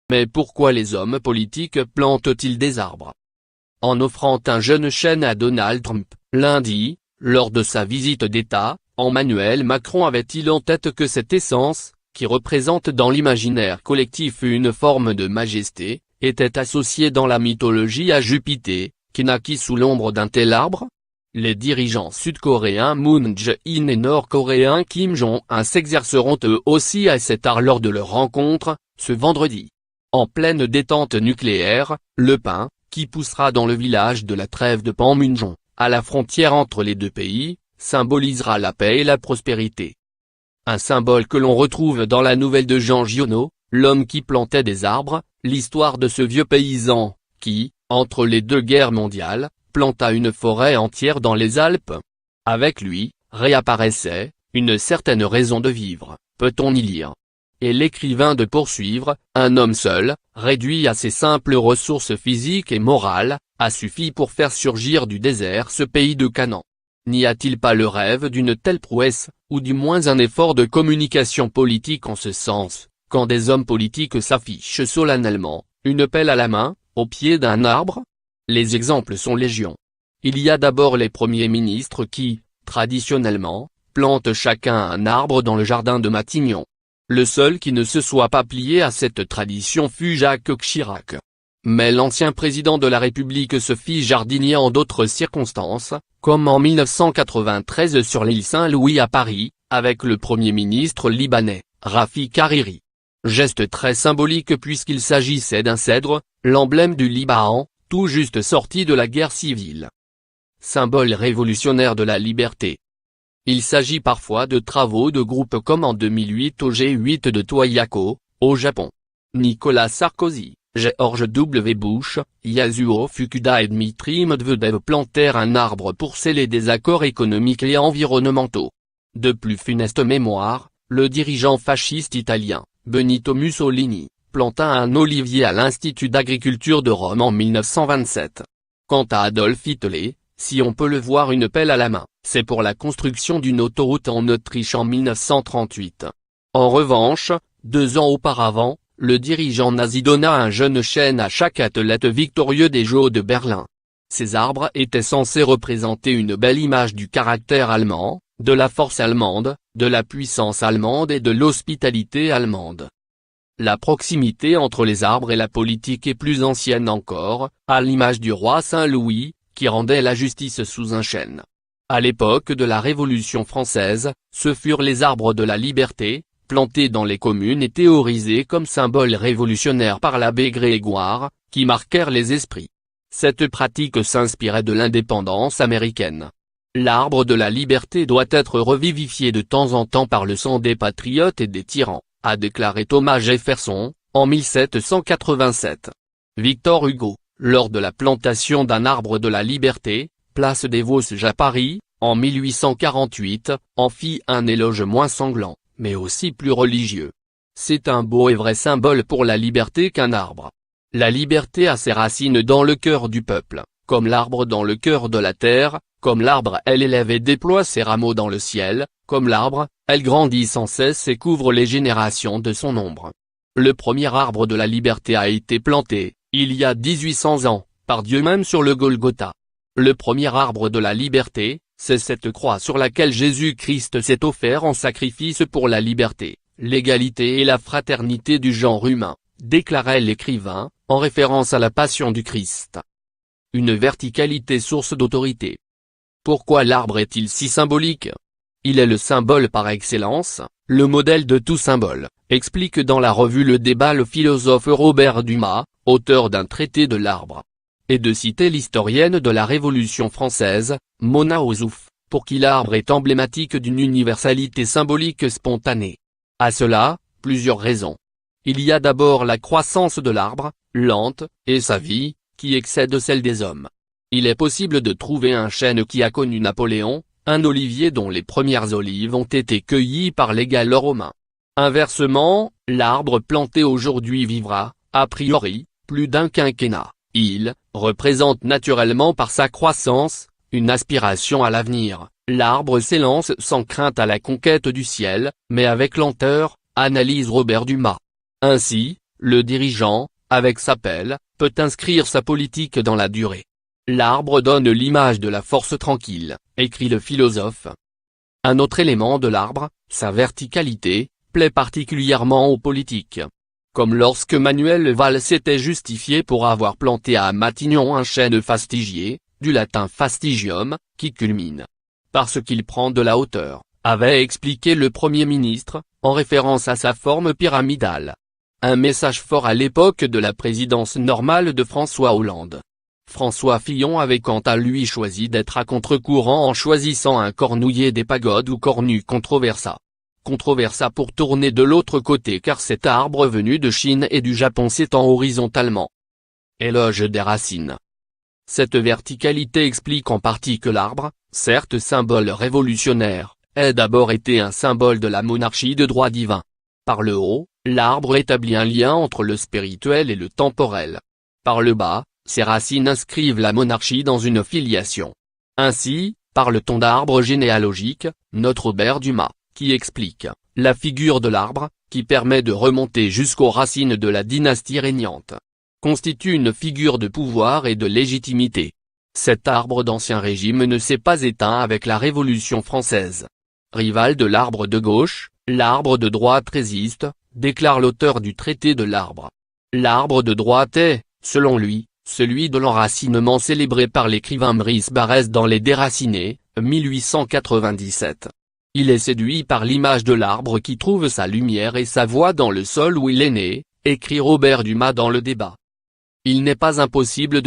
Mais pourquoi les hommes politiques plantent-ils des arbres? En offrant un jeune chêne à Donald Trump, lundi, lors de sa visite d'État, Emmanuel Macron avait-il en tête que cette essence, qui représente dans l'imaginaire collectif une forme de majesté, était associée dans la mythologie à Jupiter, qui naquit sous l'ombre d'un tel arbre? Les dirigeants sud-coréens Moon Jae-in et nord-coréens Kim Jong-un s'exerceront eux aussi à cet art lors de leur rencontre, ce vendredi. En pleine détente nucléaire, le pin, qui poussera dans le village de la trêve de Panmunjom, à la frontière entre les deux pays, symbolisera la paix et la prospérité. Un symbole que l'on retrouve dans la nouvelle de Jean Giono, l'homme qui plantait des arbres, l'histoire de ce vieux paysan, qui, entre les deux guerres mondiales, planta une forêt entière dans les Alpes. Avec lui, réapparaissait, une certaine raison de vivre, peut-on y lire. Et l'écrivain de poursuivre, un homme seul, réduit à ses simples ressources physiques et morales, a suffi pour faire surgir du désert ce pays de Canaan. N'y a-t-il pas le rêve d'une telle prouesse, ou du moins un effort de communication politique en ce sens, quand des hommes politiques s'affichent solennellement, une pelle à la main, au pied d'un arbre? Les exemples sont légion. Il y a d'abord les premiers ministres qui, traditionnellement, plantent chacun un arbre dans le jardin de Matignon. Le seul qui ne se soit pas plié à cette tradition fut Jacques Chirac. Mais l'ancien président de la République se fit jardinier en d'autres circonstances, comme en 1993 sur l'île Saint-Louis à Paris, avec le Premier ministre libanais, Rafik Hariri. Geste très symbolique puisqu'il s'agissait d'un cèdre, l'emblème du Liban, tout juste sorti de la guerre civile. Symbole révolutionnaire de la liberté. Il s'agit parfois de travaux de groupe comme en 2008 au G8 de Toyako, au Japon. Nicolas Sarkozy, George W. Bush, Yasuo Fukuda et Dmitry Medvedev plantèrent un arbre pour sceller des accords économiques et environnementaux. De plus funeste mémoire, le dirigeant fasciste italien, Benito Mussolini, planta un olivier à l'Institut d'agriculture de Rome en 1927. Quant à Adolf Hitler, si on peut le voir une pelle à la main, c'est pour la construction d'une autoroute en Autriche en 1938. En revanche, 2 ans auparavant, le dirigeant nazi donna un jeune chêne à chaque athlète victorieux des Jeux de Berlin. Ces arbres étaient censés représenter une belle image du caractère allemand, de la force allemande, de la puissance allemande et de l'hospitalité allemande. La proximité entre les arbres et la politique est plus ancienne encore, à l'image du roi Saint-Louis, qui rendait la justice sous un chêne. À l'époque de la Révolution française, ce furent les arbres de la liberté, plantés dans les communes et théorisés comme symbole révolutionnaire par l'abbé Grégoire, qui marquèrent les esprits. Cette pratique s'inspirait de l'indépendance américaine. L'arbre de la liberté doit être revivifié de temps en temps par le sang des patriotes et des tyrans, a déclaré Thomas Jefferson, en 1787. Victor Hugo, lors de la plantation d'un arbre de la liberté, place des Vosges à Paris, en 1848, en fit un éloge moins sanglant, mais aussi plus religieux. C'est un beau et vrai symbole pour la liberté qu'un arbre. La liberté a ses racines dans le cœur du peuple, comme l'arbre dans le cœur de la terre, comme l'arbre elle élève et déploie ses rameaux dans le ciel, comme l'arbre, elle grandit sans cesse et couvre les générations de son ombre. Le premier arbre de la liberté a été planté, il y a 1800 ans, par Dieu même sur le Golgotha. Le premier arbre de la liberté, c'est cette croix sur laquelle Jésus-Christ s'est offert en sacrifice pour la liberté, l'égalité et la fraternité du genre humain, déclarait l'écrivain, en référence à la passion du Christ. Une verticalité source d'autorité. Pourquoi l'arbre est-il si symbolique? Il est le symbole par excellence, le modèle de tout symbole, explique dans la revue Le Débat le philosophe Robert Dumas, auteur d'un traité de l'arbre. Et de citer l'historienne de la Révolution française, Mona Ozouf, pour qui l'arbre est emblématique d'une universalité symbolique spontanée. À cela, plusieurs raisons. Il y a d'abord la croissance de l'arbre, lente, et sa vie, qui excède celle des hommes. Il est possible de trouver un chêne qui a connu Napoléon, un olivier dont les premières olives ont été cueillies par les Gallo-Romains. Inversement, l'arbre planté aujourd'hui vivra, a priori, plus d'un quinquennat. Il représente naturellement par sa croissance, une aspiration à l'avenir. L'arbre s'élance sans crainte à la conquête du ciel, mais avec lenteur, analyse Robert Dumas. Ainsi, le dirigeant, avec sa pelle, peut inscrire sa politique dans la durée. L'arbre donne l'image de la force tranquille, écrit le philosophe. Un autre élément de l'arbre, sa verticalité, plaît particulièrement aux politiques. Comme lorsque Manuel Valls s'était justifié pour avoir planté à Matignon un chêne fastigié, du latin fastigium, qui culmine. Parce qu'il prend de la hauteur, avait expliqué le Premier ministre, en référence à sa forme pyramidale. Un message fort à l'époque de la présidence normale de François Hollande. François Fillon avait quant à lui choisi d'être à contre-courant en choisissant un cornouiller des pagodes ou cornu controversa. Controversa pour tourner de l'autre côté car cet arbre venu de Chine et du Japon s'étend horizontalement. Éloge des racines. Cette verticalité explique en partie que l'arbre, certes symbole révolutionnaire, ait d'abord été un symbole de la monarchie de droit divin. Par le haut, l'arbre établit un lien entre le spirituel et le temporel. Par le bas, ses racines inscrivent la monarchie dans une filiation. Ainsi, parle-t-on d'arbre généalogique, note Robert Dumas, qui explique la figure de l'arbre, qui permet de remonter jusqu'aux racines de la dynastie régnante, constitue une figure de pouvoir et de légitimité. Cet arbre d'Ancien Régime ne s'est pas éteint avec la Révolution française. Rival de l'arbre de gauche, l'arbre de droite résiste, déclare l'auteur du traité de l'arbre. L'arbre de droite est, selon lui, celui de l'enracinement célébré par l'écrivain Brice Barrès dans Les Déracinés, 1897. Il est séduit par l'image de l'arbre qui trouve sa lumière et sa voix dans le sol où il est né, écrit Robert Dumas dans Le Débat. Il n'est pas impossible de